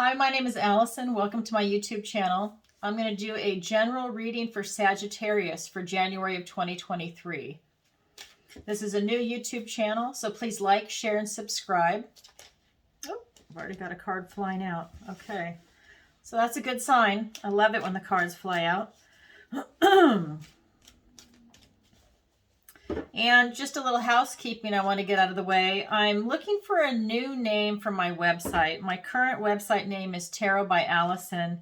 Hi, my name is Allison. Welcome to my YouTube channel. I'm going to do a general reading for Sagittarius for January of 2023. This is a new YouTube channel, so please like, share, and subscribe. Oh, I've already got a card flying out. Okay, so that's a good sign. I love it when the cards fly out. And just a little housekeeping I want to get out of the way. I'm looking for a new name for my website. My current website name is Tarot by Allison,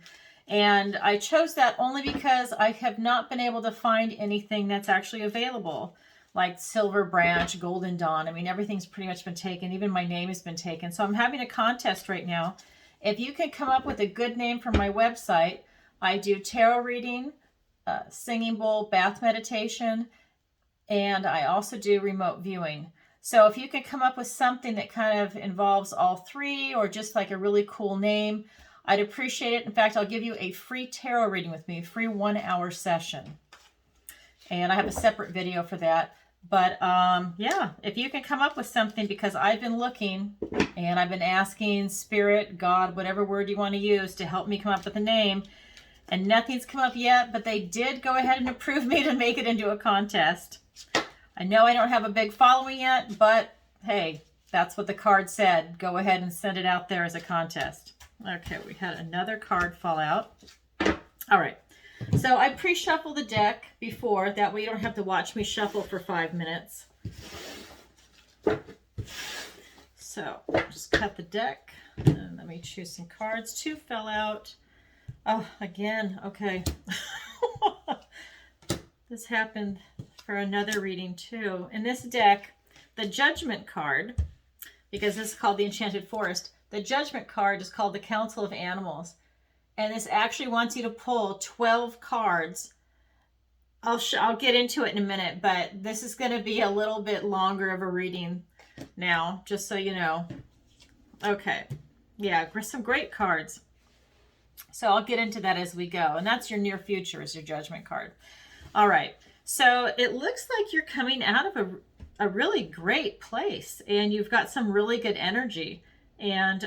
and I chose that only because I have not been able to find anything that's actually available, like Silver Branch, Golden Dawn. I mean, everything's pretty much been taken. Even my name has been taken. So I'm having a contest right now. If you can come up with a good name for my website, I do tarot reading, singing bowl, bath meditation, and I also do remote viewing. So if you can come up with something that kind of involves all three, or just like a really cool name, I'd appreciate it. In fact, I'll give you a free tarot reading with me, a free 1-hour session. And I have a separate video for that. But yeah, if you can come up with something, because I've been looking and I've been asking Spirit, God, whatever word you want to use, to help me come up with a name. And nothing's come up yet, but they did go ahead and approve me to make it into a contest. I know I don't have a big following yet, but hey, that's what the card said. Go ahead and send it out there as a contest. Okay, we had another card fall out. All right, so I pre-shuffled the deck before. That way you don't have to watch me shuffle for 5 minutes. So just cut the deck, and let me choose some cards. 2 fell out. Oh, again, okay. This happened for another reading too. In this deck, the Judgment card, because this is called the Enchanted Forest, the Judgment card is called the Council of Animals. And this actually wants you to pull 12 cards. I'll get into it in a minute, but this is going to be a little bit longer of a reading now, just so you know. Okay. Yeah, some great cards. So I'll get into that as we go. And that's your near future, is your Judgment card. All right. So it looks like you're coming out of a really great place, and you've got some really good energy. And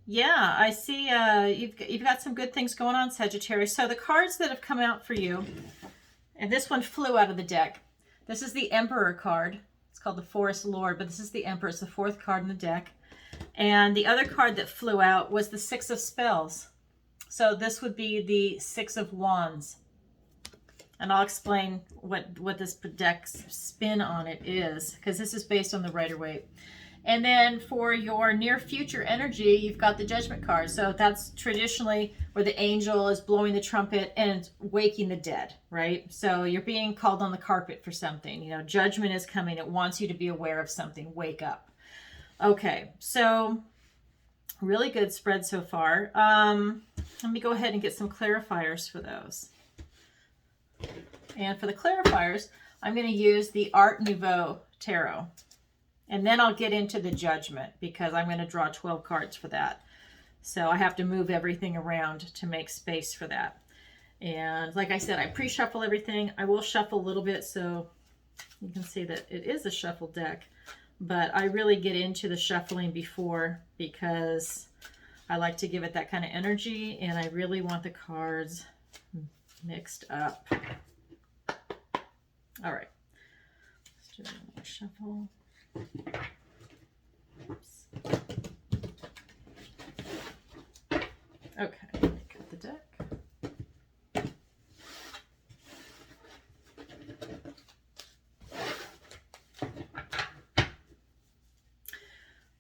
yeah, I see you've got some good things going on, Sagittarius. So the cards that have come out for you, and this one flew out of the deck. This is the Emperor card. It's called the Forest Lord, but this is the Emperor. It's the 4th card in the deck. And the other card that flew out was the 6 of Spells. So this would be the 6 of Wands. And I'll explain what this deck's spin on it is, because this is based on the Rider-Waite. And then for your near future energy, you've got the Judgment card. So that's traditionally where the angel is blowing the trumpet and waking the dead, right? So you're being called on the carpet for something. You know, judgment is coming. It wants you to be aware of something. Wake up. Okay, so really good spread so far. Let me go ahead and get some clarifiers for those. And for the clarifiers, I'm going to use the Art Nouveau Tarot. And then I'll get into the Judgment, because I'm going to draw 12 cards for that. So I have to move everything around to make space for that. And like I said, I pre-shuffle everything. I will shuffle a little bit so you can see that it is a shuffled deck. But I really get into the shuffling before, because I like to give it that kind of energy, and I really want the cards mixed up. All right. Let's do one more shuffle. Oops. Okay, let me cut the deck.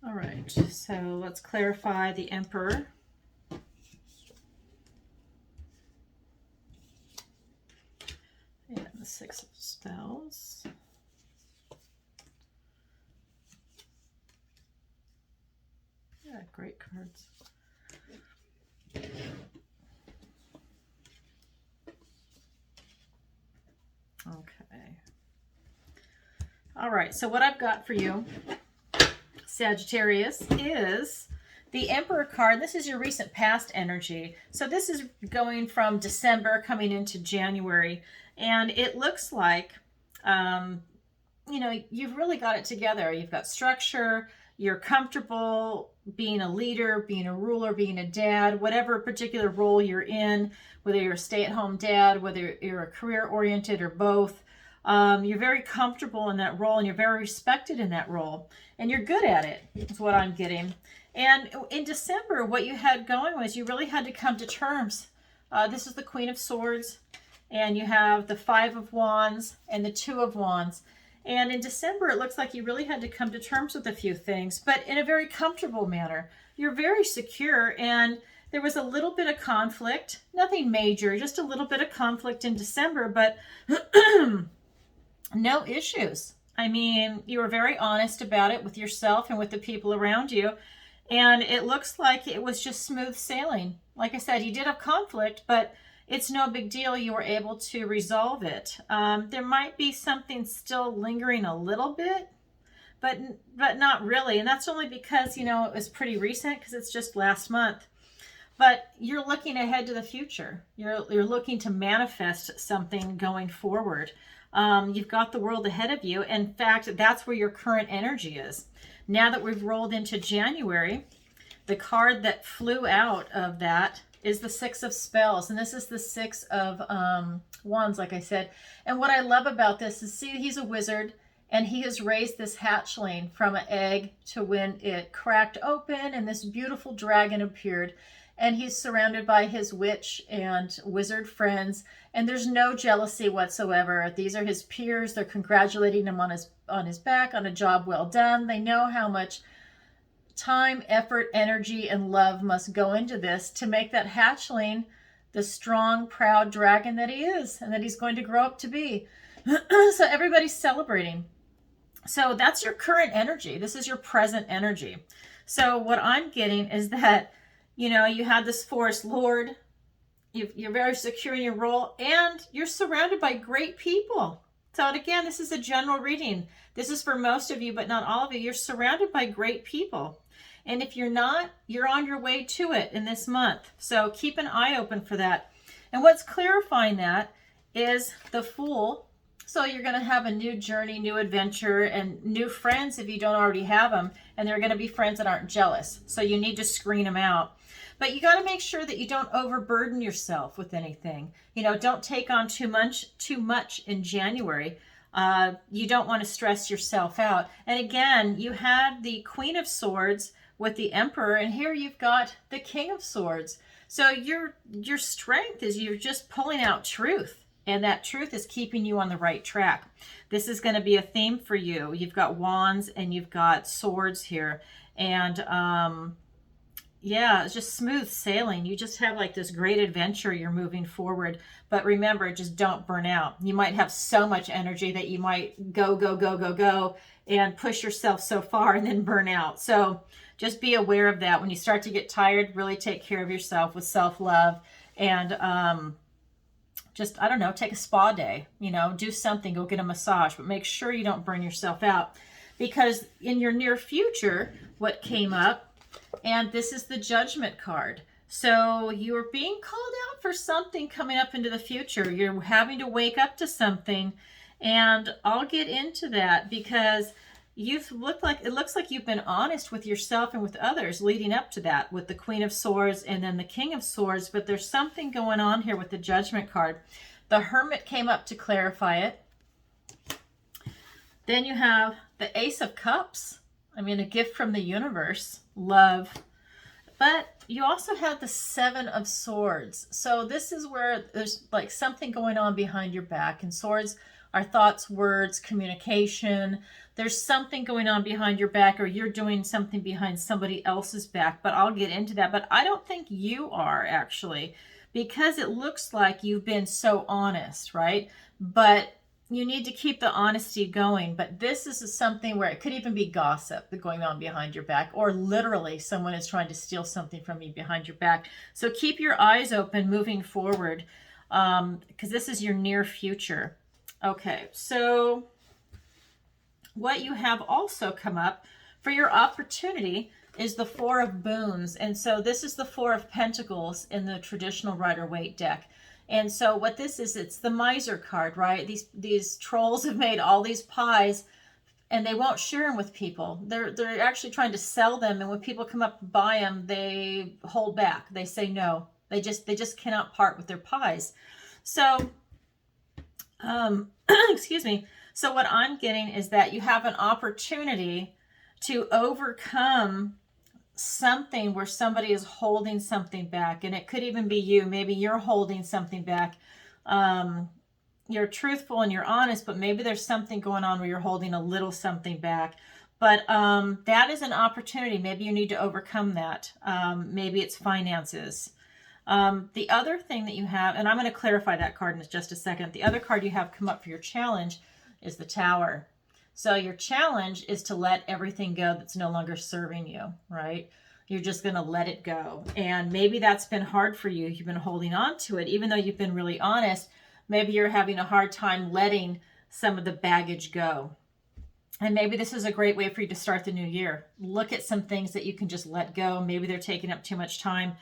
All right, so let's clarify the Emperor. And the 6 of Spells. Yeah, great cards. Okay. All right, so what I've got for you, Sagittarius, is the Emperor card. This is your recent past energy. So this is going from December coming into January. And it looks like, you know, you've really got it together. You've got structure. you're comfortable being a leader, being a ruler, being a dad, whatever particular role you're in, whether you're a stay-at-home dad, whether you're a career-oriented or both. You're very comfortable in that role and you're very respected in that role. And you're good at it, is what I'm getting. And in December, what you had going was you really had to come to terms. This is the Queen of Swords, and you have the Five of Wands and the Two of Wands. And in December, it looks like you really had to come to terms with a few things, but in a very comfortable manner. You're very secure, and there was a little bit of conflict, nothing major, just a little bit of conflict in December, but no issues. I mean, you were very honest about it with yourself and with the people around you. And it looks like it was just smooth sailing. Like I said, you did have conflict, but it's no big deal. You were able to resolve it. There might be something still lingering a little bit, but not really. And that's only because, you know, it was pretty recent because it's just last month. But you're looking ahead to the future. You're looking to manifest something going forward. You've got the world ahead of you. In fact, that's where your current energy is. Now that we've rolled into January, the card that flew out of that is the Six of Spells. And this is the Six of Wands, like I said. And what I love about this is, see, he's a wizard, and he has raised this hatchling from an egg to when it cracked open and this beautiful dragon appeared. And he's surrounded by his witch and wizard friends, and there's no jealousy whatsoever. These are his peers. They're congratulating him on his back, on a job well done. They know how much time, effort, energy, and love must go into this to make that hatchling the strong, proud dragon that he is and that he's going to grow up to be. So everybody's celebrating. So that's your current energy. This is your present energy. So what I'm getting is that, you know, you had this forest lord, you're very secure in your role, and you're surrounded by great people. So, and again, this is a general reading. This is for most of you, but not all of you. You're surrounded by great people. And if you're not, you're on your way to it in this month. So keep an eye open for that. And what's clarifying that is the Fool. So you're going to have a new journey, new adventure, and new friends if you don't already have them. And they're going to be friends that aren't jealous. So you need to screen them out. But you got to make sure that you don't overburden yourself with anything. You know, don't take on too much in January. You don't want to stress yourself out. And again, you had the Queen of Swords with the Emperor, and here you've got the King of Swords. So your strength is you're just pulling out truth, and that truth is keeping you on the right track. This is going to be a theme for you. You've got wands and you've got swords here, and yeah, it's just smooth sailing. You just have like this great adventure. You're moving forward. But remember, just don't burn out. You might have so much energy that you might go, and push yourself so far and then burn out. So just be aware of that. When you start to get tired, really take care of yourself with self-love. And just, I don't know, take a spa day. You know, do something. Go get a massage. But make sure you don't burn yourself out. Because in your near future, what came up, and this is the Judgment card. So you're being called out for something coming up into the future. You're having to wake up to something. And I'll get into that because it looks like you've been honest with yourself and with others leading up to that with the Queen of Swords and then the King of Swords. But there's something going on here with the Judgment card. The Hermit came up to clarify it. Then you have the Ace of Cups. I mean, a gift from the universe, love. But you also have the Seven of Swords. So this is where there's like something going on behind your back. And swords are thoughts, words, communication. There's something going on behind your back, or you're doing something behind somebody else's back. But I'll get into that. But I don't think you are, actually, because it looks like you've been so honest, right? But you need to keep the honesty going. But this is something where it could even be gossip going on behind your back, or literally someone is trying to steal something from you behind your back. So keep your eyes open moving forward, because this is your near future. Okay, so what you have also come up for your opportunity is the Four of Boons. And so this is the Four of Pentacles in the traditional Rider-Waite deck. And so what this is, it's the Miser card, right? These trolls have made all these pies and they won't share them with people. They're actually trying to sell them, and when people come up to buy them, they hold back. They say no. They just cannot part with their pies. So, excuse me. So what I'm getting is that you have an opportunity to overcome something where somebody is holding something back, and it could even be you. Maybe you're holding something back. You're truthful and you're honest, but maybe there's something going on where you're holding a little something back. But that is an opportunity. Maybe you need to overcome that. Maybe it's finances. The other thing that you have, and I'm going to clarify that card in just a second. The other card you have come up for your challenge is the Tower. So your challenge is to let everything go that's no longer serving you, right? You're just going to let it go. And maybe that's been hard for you. You've been holding on to it, even though you've been really honest. Maybe you're having a hard time letting some of the baggage go. And maybe this is a great way for you to start the new year. Look at some things that you can just let go. Maybe they're taking up too much time.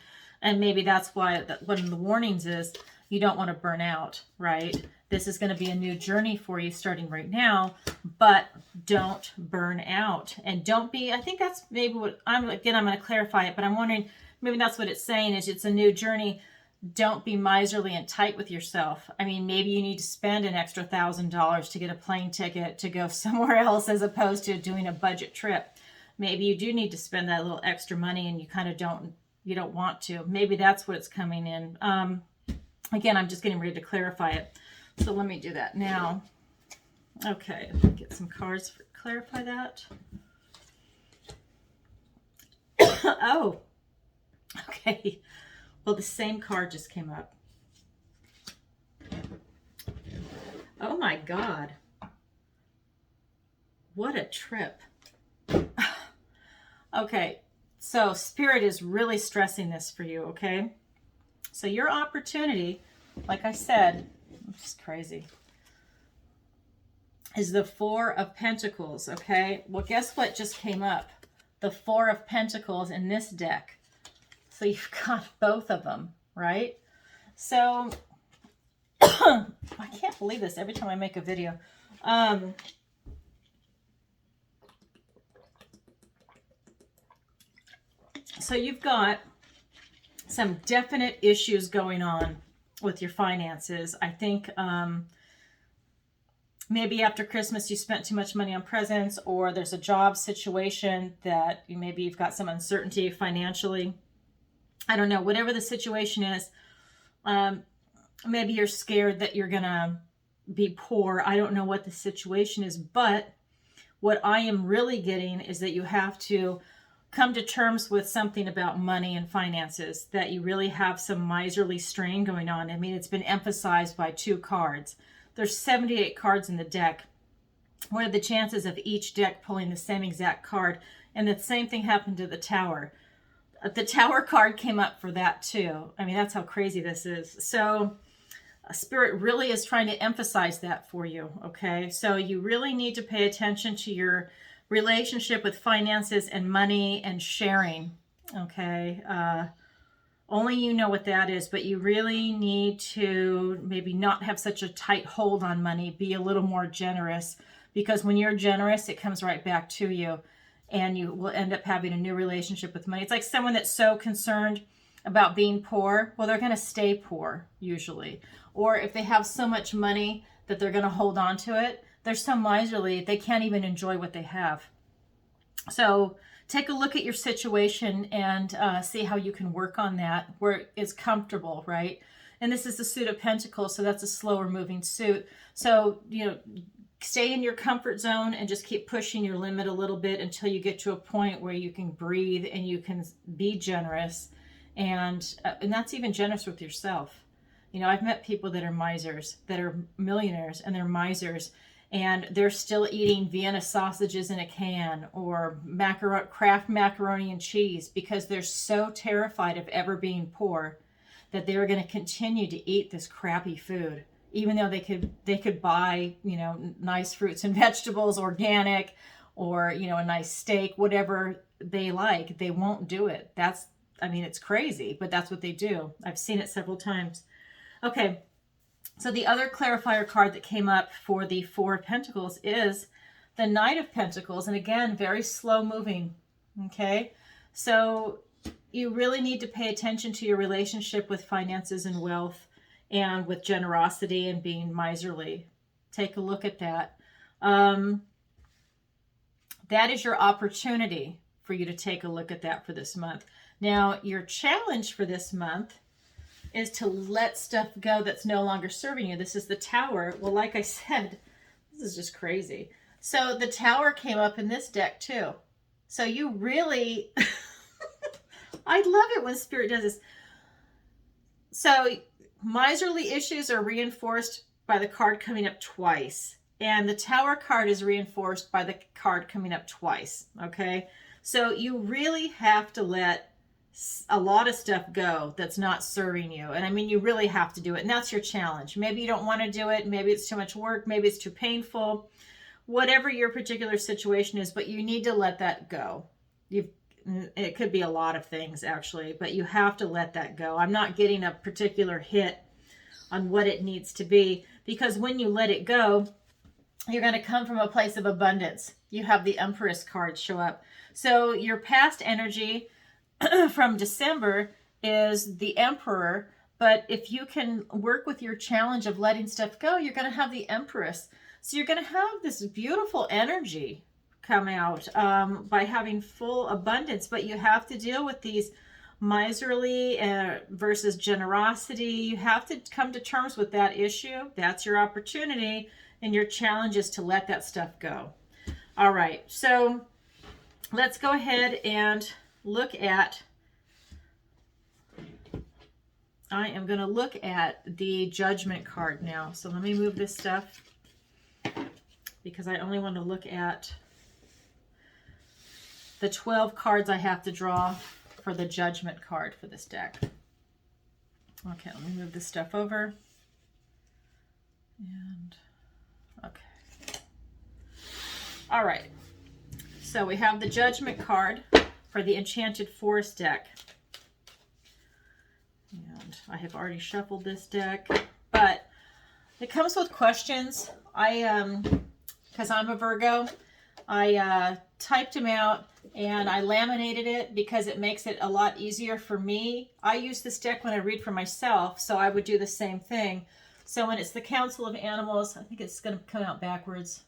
And maybe that's why one of the warnings is you don't want to burn out, right? This is going to be a new journey for you starting right now, but don't burn out. And don't be, I think that's maybe what I'm going to clarify it, but I'm wondering, maybe that's what it's saying is it's a new journey. Don't be miserly and tight with yourself. I mean, maybe you need to spend an extra $1,000 to get a plane ticket to go somewhere else as opposed to doing a budget trip. Maybe you do need to spend that little extra money and you kind of don't want to. Maybe that's what it's coming in. Again, I'm just getting ready to clarify it. So let me do that now. Okay, get some cards to clarify that. Oh, okay. Well, the same card just came up. Oh my God. What a trip. Okay, so Spirit is really stressing this for you, okay? So your opportunity, like I said, it's crazy, is the Four of Pentacles, okay? Well, guess what just came up? The Four of Pentacles in this deck. So you've got both of them, right? So I can't believe this every time I make a video. So you've got some definite issues going on with your finances. I think maybe after Christmas you spent too much money on presents, or there's a job situation that maybe you've got some uncertainty financially. I don't know, whatever the situation is, maybe you're scared that you're going to be poor. I don't know what the situation is, but what I am really getting is that you have to come to terms with something about money and finances, that you really have some miserly strain going on. I mean, it's been emphasized by two cards. There's 78 cards in the deck. What are the chances of each deck pulling the same exact card? And the same thing happened to the Tower. The Tower card came up for that too. I mean, that's how crazy this is. So Spirit really is trying to emphasize that for you, okay? So you really need to pay attention to your relationship with finances and money and sharing, okay? Only you know what that is, but you really need to maybe not have such a tight hold on money. Be a little more generous, because when you're generous, it comes right back to you. And you will end up having a new relationship with money. It's like someone that's so concerned about being poor, well, they're going to stay poor usually. Or if they have so much money that they're going to hold on to it, they're so miserly, they can't even enjoy what they have. So take a look at your situation and see how you can work on that where it's comfortable, right? And this is the Suit of Pentacles, so that's a slower moving suit. So, stay in your comfort zone and just keep pushing your limit a little bit until you get to a point where you can breathe and you can be generous. And that's even generous with yourself. I've met people that are misers, that are millionaires, and they're misers, and they're still eating Vienna sausages in a can or Kraft macaroni and cheese because they're so terrified of ever being poor that they're going to continue to eat this crappy food. Even though they could buy, nice fruits and vegetables, organic, or, a nice steak, whatever they like, they won't do it. It's crazy, but that's what they do. I've seen it several times. Okay, so the other clarifier card that came up for the Four of Pentacles is the Knight of Pentacles, and again, very slow moving, okay? So you really need to pay attention to your relationship with finances and wealth and with generosity and being miserly. Take a look at that. That is your opportunity for you to take a look at that for this month. Now, your challenge for this month is to let stuff go that's no longer serving you. This is the Tower. Well, like I said, this is just crazy. So the Tower came up in this deck too. So you really, I love it when Spirit does this. So miserly issues are reinforced by the card coming up twice. And the Tower card is reinforced by the card coming up twice, okay? So you really have to let a lot of stuff go that's not serving you. And I mean, you really have to do it. And that's your challenge. Maybe you don't want to do it. Maybe it's too much work. Maybe it's too painful. Whatever your particular situation is, but you need to let that go. It could be a lot of things, actually, but you have to let that go. I'm not getting a particular hit on what it needs to be, because when you let it go, you're going to come from a place of abundance. You have the Empress card show up. So your past energy from December is the Emperor, but if you can work with your challenge of letting stuff go, you're going to have the Empress. So you're going to have this beautiful energy come out by having full abundance, but you have to deal with these miserly versus generosity. You have to come to terms with that issue. That's your opportunity. And your challenge is to let that stuff go. All right, so let's go ahead and look at, I am going to look at the Judgment card now. So let me move this stuff because I only want to look at the 12 cards I have to draw for the Judgment card for this deck. Okay, let me move this stuff over. And okay. All right. So we have the Judgment card for the Enchanted Forest deck. And I have already shuffled this deck, but it comes with questions. Because I'm a Virgo, I typed them out and I laminated it because it makes it a lot easier for me. I use this deck when I read for myself, so I would do the same thing. So when it's the Council of Animals, I think it's going to come out backwards.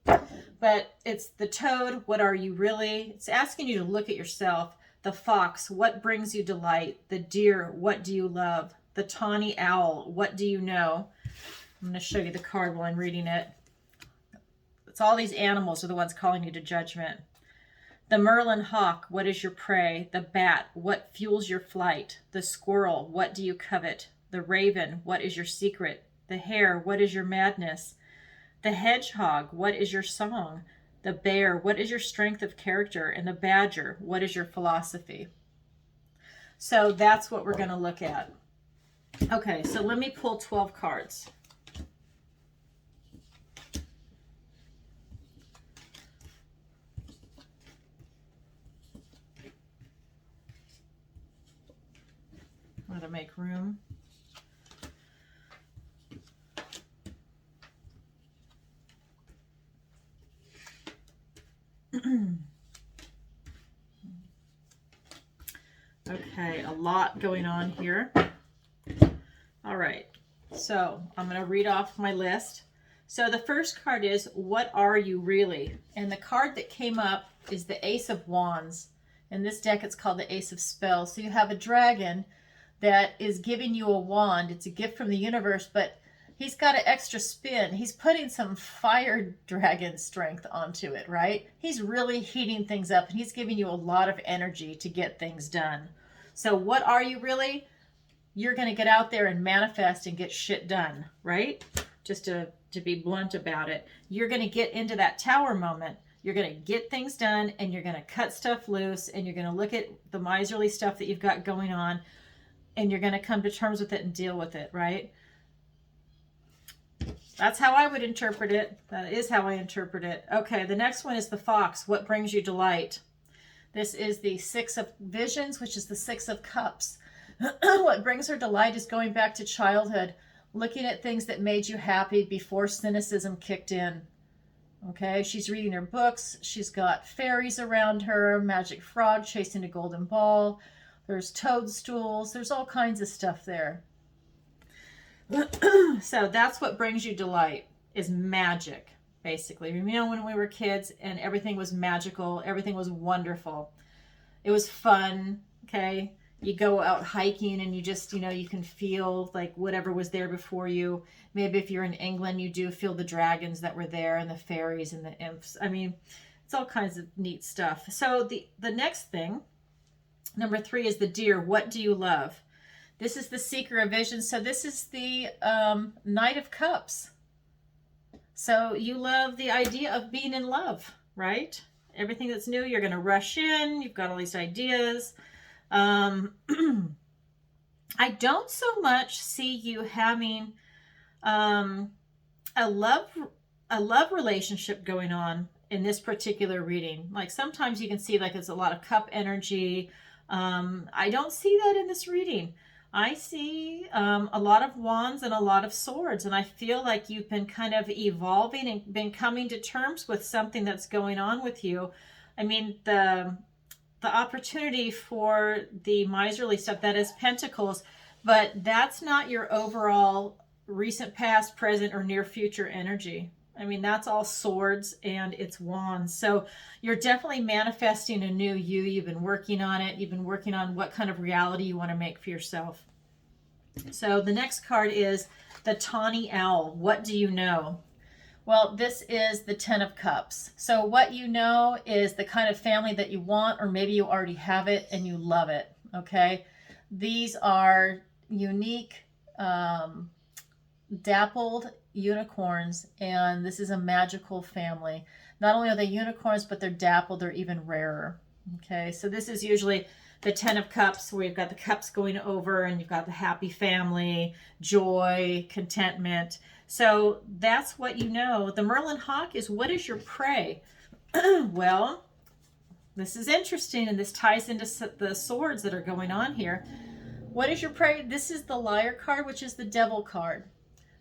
But it's the Toad, what are you really? It's asking you to look at yourself. The Fox, what brings you delight? The Deer, what do you love? The Tawny Owl, what do you know? I'm going to show you the card while I'm reading it. It's all these animals are the ones calling you to judgment. The Merlin Hawk, what is your prey? The Bat, what fuels your flight? The Squirrel, what do you covet? The Raven, what is your secret? The Hare, what is your madness? The Hedgehog, what is your song? The Bear, what is your strength of character? And the Badger, what is your philosophy? So that's what we're going to look at. Okay, so let me pull 12 cards. I'm going to make room. Okay, a lot going on here. All right, so I'm going to read off my list. So the first card is, what are you really? And the card that came up is the Ace of Wands. In this deck, it's called the Ace of Spells. So you have a dragon that is giving you a wand. It's a gift from the universe, but he's got an extra spin. He's putting some fire dragon strength onto it, right? He's really heating things up, and he's giving you a lot of energy to get things done. So what are you really? You're going to get out there and manifest and get shit done, right? Just to be blunt about it. You're going to get into that Tower moment. You're going to get things done, and you're going to cut stuff loose, and you're going to look at the miserly stuff that you've got going on, and you're going to come to terms with it and deal with it, right? That's how I would interpret it. That is how I interpret it. Okay, the next one is the Fox. What brings you delight? This is the Six of Visions, which is the Six of Cups. What brings her delight is going back to childhood, looking at things that made you happy before cynicism kicked in. Okay, she's reading her books. She's got fairies around her, magic frog chasing a golden ball. There's toadstools. There's all kinds of stuff there. So that's what brings you delight, is magic, basically. You know, when we were kids and everything was magical, everything was wonderful. It was fun, okay? You go out hiking and you just, you know, you can feel like whatever was there before you. Maybe if you're in England, you do feel the dragons that were there and the fairies and the imps. I mean, it's all kinds of neat stuff. So the next thing, number 3, is the deer. What do you love? This is the seeker of vision. So this is the Knight of Cups. So you love the idea of being in love, right? Everything that's new, you're going to rush in. You've got all these ideas. I don't so much see you having a love relationship going on in this particular reading. Like sometimes you can see like it's a lot of cup energy. I don't see that in this reading. I see a lot of wands and a lot of swords, and I feel like you've been kind of evolving and been coming to terms with something that's going on with you. I mean, the opportunity for the miserly stuff, that is pentacles, but that's not your overall recent past, present, or near future energy. I mean, that's all swords and it's wands. So you're definitely manifesting a new you. You've been working on it. You've been working on what kind of reality you want to make for yourself. So the next card is the Tawny Owl. What do you know? Well, this is the 10 of Cups. So what you know is the kind of family that you want, or maybe you already have it and you love it, okay? These are unique, dappled unicorns, and this is a magical family. Not only are they unicorns, but they're dappled. They're even rarer, okay? So this is usually the 10 of Cups, where you've got the cups going over and you've got the happy family, joy, contentment. So that's what you know. The Merlin Hawk is, what is your prey? Well, this is interesting, and this ties into the swords that are going on here. What is your prey? This is the Liar card, which is the Devil card.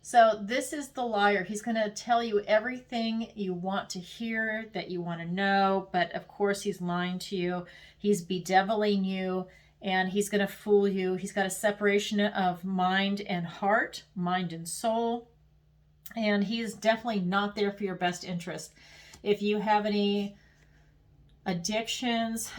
So this is the liar. He's going to tell you everything you want to hear, that you want to know, but of course he's lying to you. He's bedeviling you, and he's going to fool you. He's got a separation of mind and heart, mind and soul, and he's definitely not there for your best interest. If you have any addictions,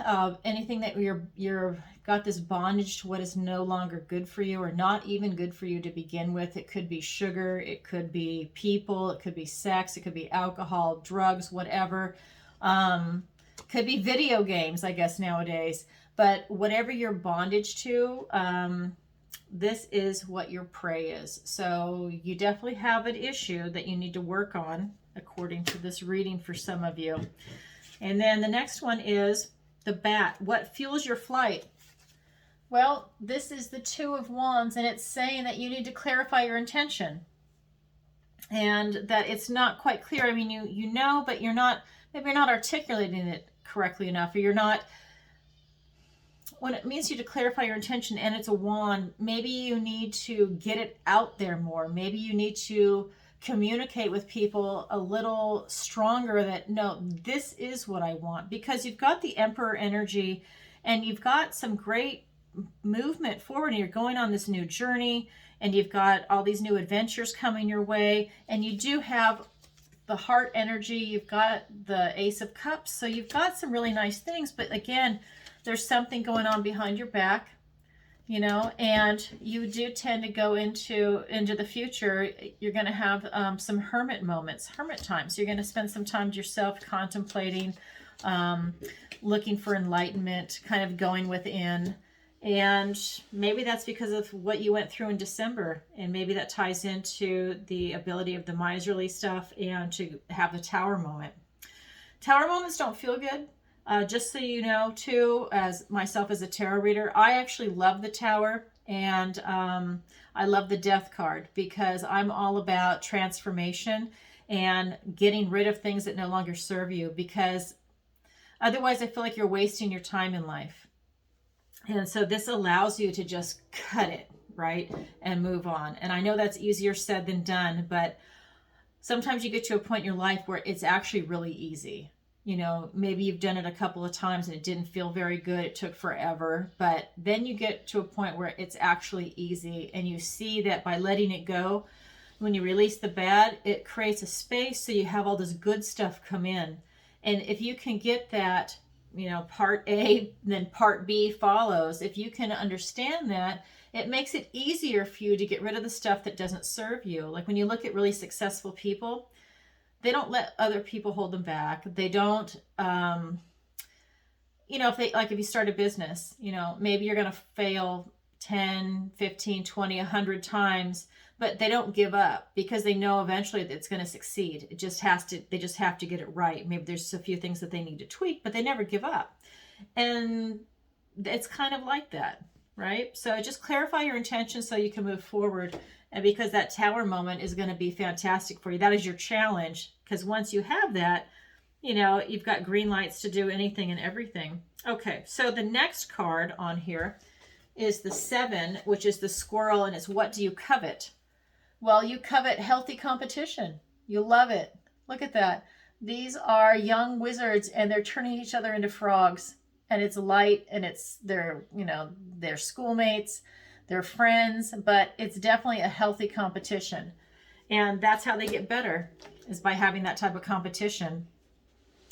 anything that you're got this bondage to what is no longer good for you, or not even good for you to begin with. It could be sugar, it could be people, it could be sex, it could be alcohol, drugs, whatever. Could be video games, I guess, nowadays. But whatever your bondage to, this is what your prey is. So you definitely have an issue that you need to work on, according to this reading for some of you. And then the next one is the Bat. What fuels your flight? Well, this is the 2 of Wands, and it's saying that you need to clarify your intention, and that it's not quite clear. I mean, you know, but you're not, maybe you're not articulating it correctly enough, or you're not, when it means you to clarify your intention and it's a wand, maybe you need to get it out there more. Maybe you need to communicate with people a little stronger that, no, this is what I want, because you've got the Emperor energy and you've got some great movement forward, and you're going on this new journey, and you've got all these new adventures coming your way, and you do have the heart energy, you've got the Ace of Cups, so you've got some really nice things. But again, there's something going on behind your back, you know, and you do tend to go into the future. You're going to have some hermit moments, hermit times. You're going to spend some time to yourself, contemplating, looking for enlightenment, kind of going within. And maybe that's because of what you went through in December, and maybe that ties into the ability of the miserly stuff and to have the Tower moment. Tower moments don't feel good. Just so you know, too, as myself as a tarot reader, I actually love the Tower, and I love the Death card, because I'm all about transformation and getting rid of things that no longer serve you, because otherwise I feel like you're wasting your time in life. And so this allows you to just cut it, right, and move on. And I know that's easier said than done, but sometimes you get to a point in your life where it's actually really easy. You know, maybe you've done it a couple of times and it didn't feel very good. It took forever. But then you get to a point where it's actually easy, and you see that by letting it go, when you release the bad, it creates a space so you have all this good stuff come in. And if you can get that, you know, part A, then part B follows, if you can understand that, it makes it easier for you to get rid of the stuff that doesn't serve you. Like when you look at really successful people, they don't let other people hold them back. They don't, you know, if you start a business, you know, maybe you're going to fail 10, 15, 20, 100 times, but they don't give up because they know eventually that it's going to succeed. They just have to get it right. Maybe there's a few things that they need to tweak, but they never give up. And it's kind of like that, right? So just clarify your intentions so you can move forward. And because that tower moment is going to be fantastic for you. That is your challenge. Because once you have that, you know, you've got green lights to do anything and everything. Okay, so the next card on here is the 7, which is the squirrel, and it's what do you covet? Well, you covet healthy competition. You love it. Look at that. These are young wizards, and they're turning each other into frogs. And it's light, and it's their, you know, their schoolmates, their friends, but it's definitely a healthy competition. And that's how they get better, is by having that type of competition.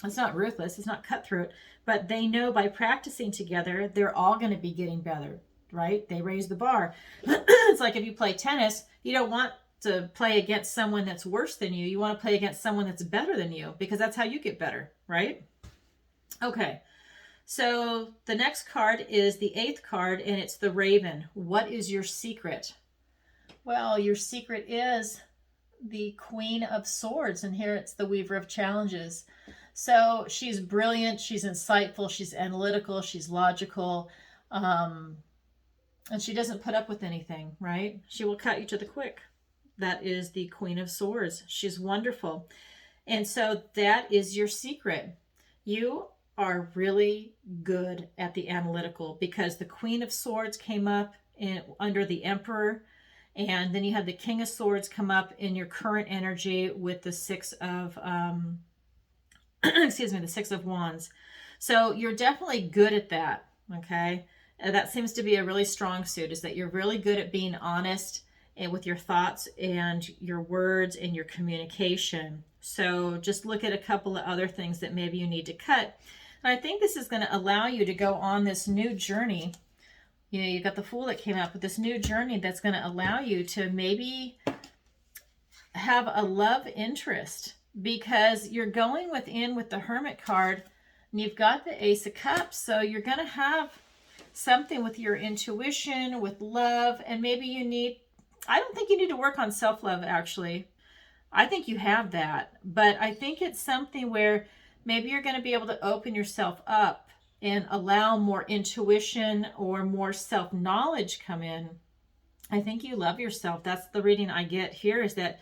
It's not ruthless, it's not cutthroat, but they know by practicing together, they're all going to be getting better, right? They raise the bar. It's like if you play tennis, you don't want to play against someone that's worse than you. You want to play against someone that's better than you, because that's how you get better, right? Okay. So the next card is the 8th card, and it's the Raven. What is your secret? Well, your secret is the Queen of Swords, and here it's the Weaver of Challenges. So she's brilliant, she's insightful, she's analytical, she's logical, and she doesn't put up with anything, right? She will cut you to the quick. That is the Queen of Swords. She's wonderful. And so that is your secret. You are really good at the analytical, because the Queen of Swords came up under the Emperor, and then you had the King of Swords come up in your current energy with the 6 of excuse me, the 6 of Wands. So you're definitely good at that. Okay, that seems to be a really strong suit, is that you're really good at being honest and with your thoughts and your words and your communication. So just look at a couple of other things that maybe you need to cut. And I think this is going to allow you to go on this new journey. You know, you've got the Fool that came up with this new journey that's going to allow you to maybe have a love interest, because you're going within with the Hermit card, and you've got the Ace of Cups. So you're going to have something with your intuition, with love, and maybe you need, I don't think you need to work on self-love, actually. I think you have that, but I think it's something where maybe you're going to be able to open yourself up and allow more intuition or more self-knowledge come in. I think you love yourself. That's the reading I get here, is that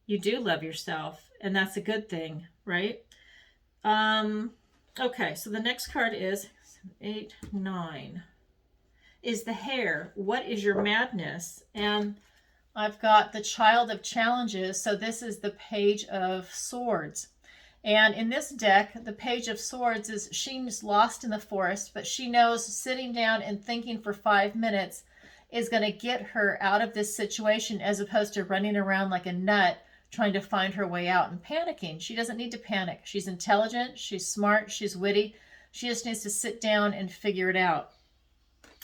you do love yourself, and that's a good thing, right? Okay, so the next card is 8, 9. Is the Hare. What is your madness? And I've got the Child of Challenges. So this is the Page of Swords. And in this deck, the Page of Swords is, she's lost in the forest, but she knows sitting down and thinking for 5 minutes is going to get her out of this situation, as opposed to running around like a nut trying to find her way out and panicking. She doesn't need to panic. She's intelligent, she's smart, she's witty. She just needs to sit down and figure it out.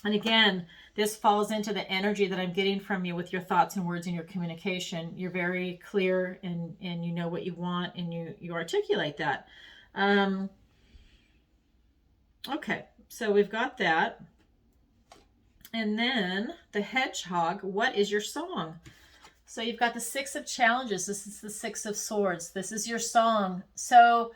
And again, this falls into the energy that I'm getting from you with your thoughts and words and your communication. You're very clear, and you know what you want, and you articulate that. Okay, so we've got that. And then the Hedgehog, what is your song? So you've got the 6 of Challenges. This is the 6 of Swords. This is your song. So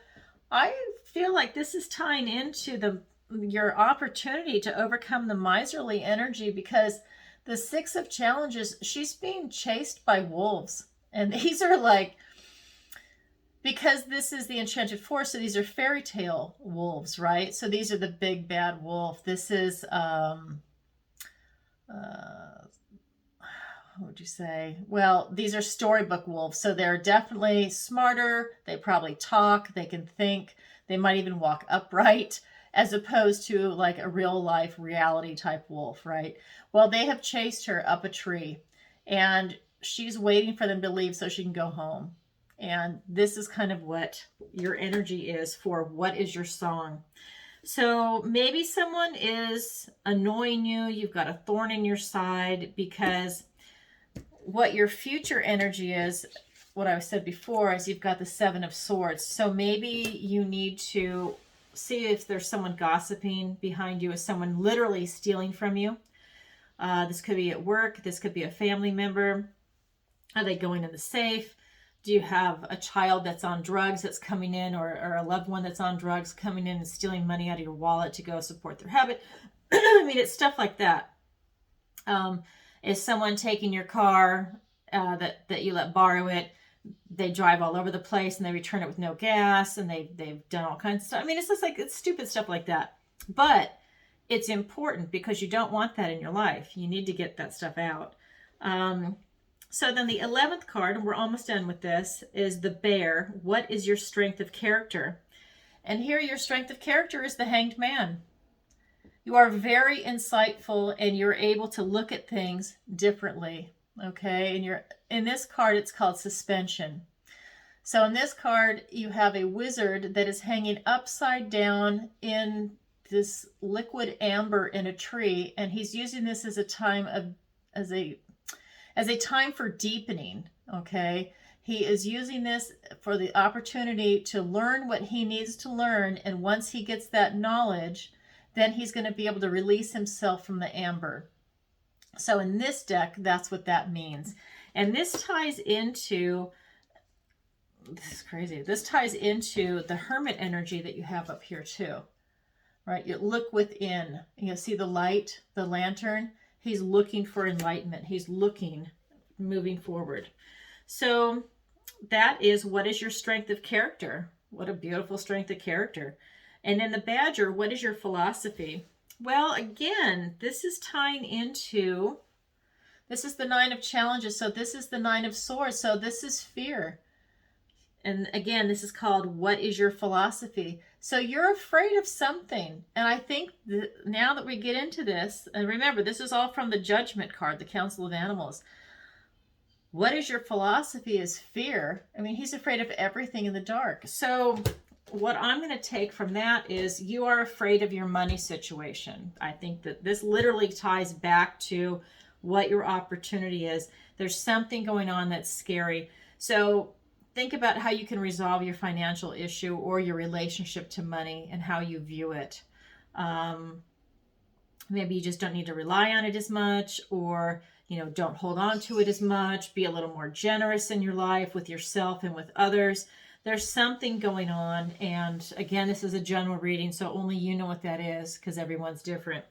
I feel like this is tying into your opportunity to overcome the miserly energy, because the 6 of Challenges, she's being chased by wolves. And these are like, because this is the Enchanted Forest, so these are fairy tale wolves, right? So these are the big bad wolf. This is, what would you say? Well, these are storybook wolves, so they're definitely smarter. They probably talk. They can think. They might even walk upright, as opposed to like a real life reality type wolf, right? Well, they have chased her up a tree, and she's waiting for them to leave so she can go home. And this is kind of what your energy is for what is your song. So maybe someone is annoying you. You've got a thorn in your side, because what your future energy is, what I said before, is you've got the Seven of Swords. So maybe you need to see if there's someone gossiping behind you. Is someone literally stealing from you? This could be at work. This could be a family member. Are they going in the safe? Do you have a child that's on drugs that's coming in, or a loved one that's on drugs coming in and stealing money out of your wallet to go support their habit? I mean, it's stuff like that. Is someone taking your car that you let borrow it? They drive all over the place and they return it with no gas, and they've done all kinds of stuff. I mean, it's just like, it's stupid stuff like that. But it's important because you don't want that in your life. You need to get that stuff out. So then the 11th card, and we're almost done with this, is the Bear. What is your strength of character? And here your strength of character is the Hanged Man. You are very insightful, and you're able to look at things differently. Okay, and in this card, it's called suspension. So in this card, you have a wizard that is hanging upside down in this liquid amber in a tree, and he's using this as a time as a time for deepening. Okay, he is using this for the opportunity to learn what he needs to learn, and once he gets that knowledge, then he's going to be able to release himself from the amber. So in this deck, that's what that means. And this ties into, this is crazy, this ties into the Hermit energy that you have up here too, right? You look within, you see the light, the lantern. He's looking for enlightenment. He's looking, moving forward. So that is, what is your strength of character? What a beautiful strength of character. And then the Badger, what is your philosophy? Well, again, this is tying into, this is the Nine of Challenges. So this is the Nine of Swords. So this is fear. And again, this is called, what is your philosophy? So you're afraid of something. And I think that now that we get into this, and remember, this is all from the Judgment card, the Council of Animals. What is your philosophy is fear. I mean, he's afraid of everything in the dark. So what I'm going to take from that is, you are afraid of your money situation. I think that this literally ties back to what your opportunity is. There's something going on that's scary. So think about how you can resolve your financial issue or your relationship to money and how you view it. Maybe you just don't need to rely on it as much, or, don't hold on to it as much. Be a little more generous in your life with yourself and with others. There's something going on. And again, this is a general reading, so only you know what that is, because everyone's different.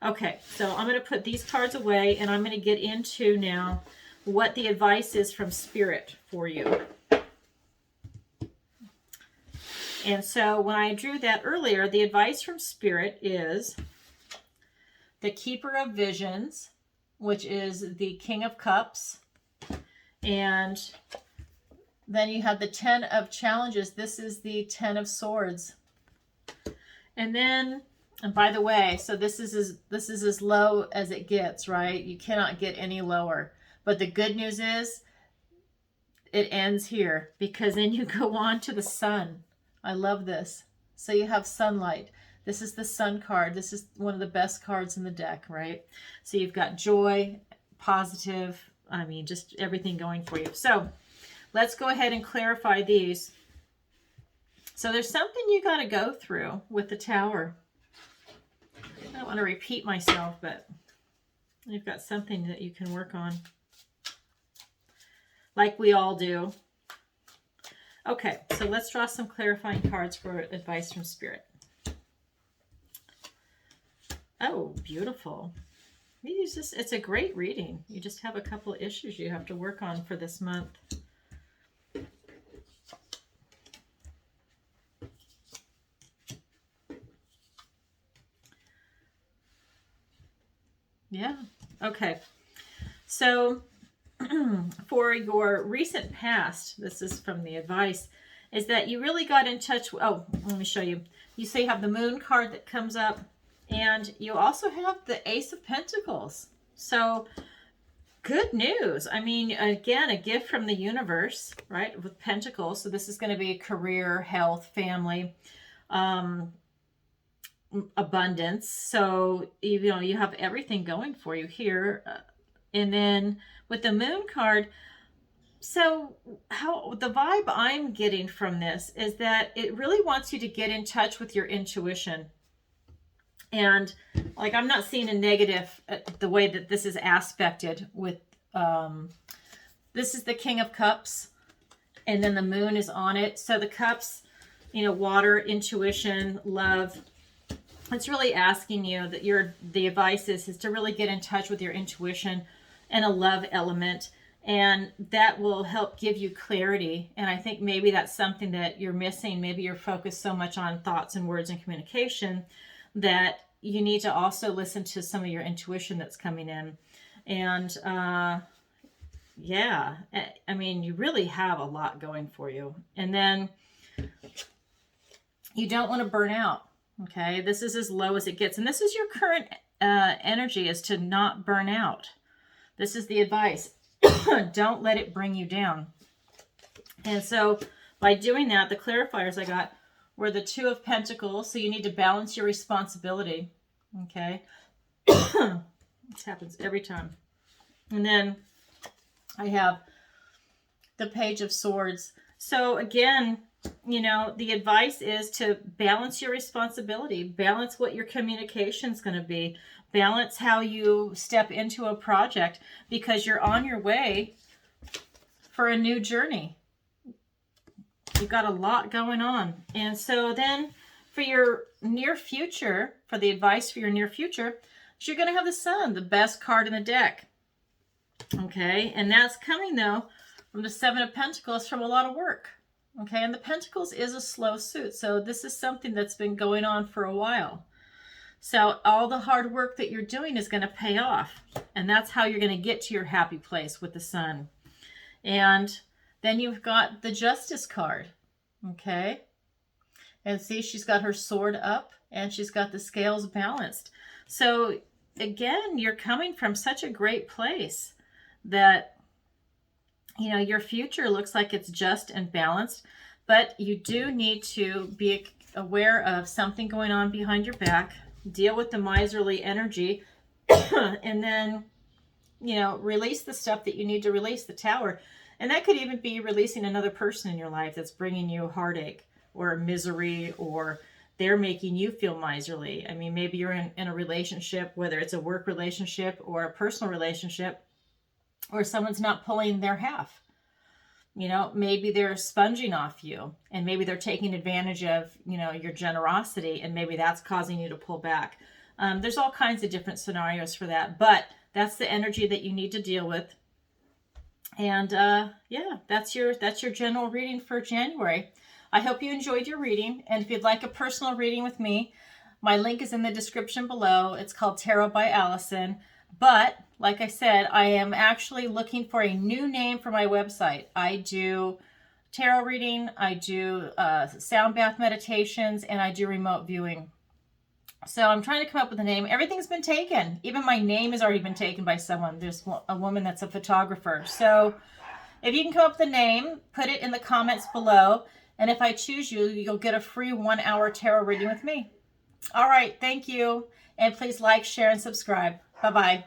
Okay, so I'm going to put these cards away, and I'm going to get into now what the advice is from Spirit for you. And so when I drew that earlier, the advice from Spirit is the Keeper of Visions, which is the King of Cups. And then you have the 10 of Challenges. This is the 10 of Swords. And then, and by the way, so this is as low as it gets, right? You cannot get any lower. But the good news is it ends here, because then you go on to the Sun. I love this. So you have sunlight. This is the Sun card. This is one of the best cards in the deck, right? So you've got joy, positive, I mean, just everything going for you. So let's go ahead and clarify these. So there's something you got to go through with the Tower. I don't want to repeat myself, but you've got something that you can work on, like we all do. Okay, so let's draw some clarifying cards for advice from Spirit. Oh, beautiful. It's a great reading. You just have a couple of issues you have to work on for this month. Yeah, okay. So for your recent past, this is from the advice, is that you really got in touch. Oh, let me show you. You say you have the Moon card that comes up, and you also have the Ace of Pentacles. So good news. I mean, again, a gift from the universe, right? With Pentacles. So this is going to be career, health, family, abundance. So, you know, you have everything going for you here. And then with the Moon card, so how the vibe I'm getting from this is that it really wants you to get in touch with your intuition. And like, I'm not seeing a negative the way that this is aspected with, this is the King of Cups, and then the Moon is on it. So the cups, you know, water, intuition, love. It's really asking you that the advice is to really get in touch with your intuition and a love element. And that will help give you clarity. And I think maybe that's something that you're missing. Maybe you're focused so much on thoughts and words and communication that you need to also listen to some of your intuition that's coming in. And yeah, I mean, you really have a lot going for you. And then you don't want to burn out. Okay, this is as low as it gets. And this is your current energy, is to not burn out. This is the advice. Don't let it bring you down. And so by doing that, the clarifiers I got were the Two of Pentacles. So you need to balance your responsibility. Okay. This happens every time. And then I have the Page of Swords. So again, you know, the advice is to balance your responsibility, balance what your communication is going to be, balance how you step into a project, because you're on your way for a new journey. You've got a lot going on. And so then for your near future, for the advice for your near future, you're going to have the Sun, the best card in the deck. Okay. And that's coming though from the Seven of Pentacles, from a lot of work. Okay, and the Pentacles is a slow suit, so this is something that's been going on for a while. So all the hard work that you're doing is going to pay off, and that's how you're going to get to your happy place with the Sun. And then you've got the Justice card, okay? And see, she's got her sword up, and she's got the scales balanced. So again, you're coming from such a great place that, you know, your future looks like it's just and balanced, but you do need to be aware of something going on behind your back, deal with the miserly energy, and then, you know, release the stuff that you need to release, the Tower. And that could even be releasing another person in your life that's bringing you heartache or misery, or they're making you feel miserly. I mean, maybe you're in a relationship, whether it's a work relationship or a personal relationship, or someone's not pulling their half. You know, maybe they're sponging off you, and maybe they're taking advantage of, you know, your generosity, and maybe that's causing you to pull back. There's all kinds of different scenarios for that, but that's the energy that you need to deal with. And yeah, that's your general reading for January. I hope you enjoyed your reading, and if you'd like a personal reading with me, my link is in the description below. It's called Tarot by Allison. But like I said, I am actually looking for a new name for my website. I do tarot reading, I do sound bath meditations, and I do remote viewing. So I'm trying to come up with a name. Everything's been taken. Even my name has already been taken by someone. There's a woman that's a photographer. So if you can come up with a name, put it in the comments below. And if I choose you, you'll get a free 1-hour tarot reading with me. All right, thank you. And please like, share, and subscribe. Bye-bye.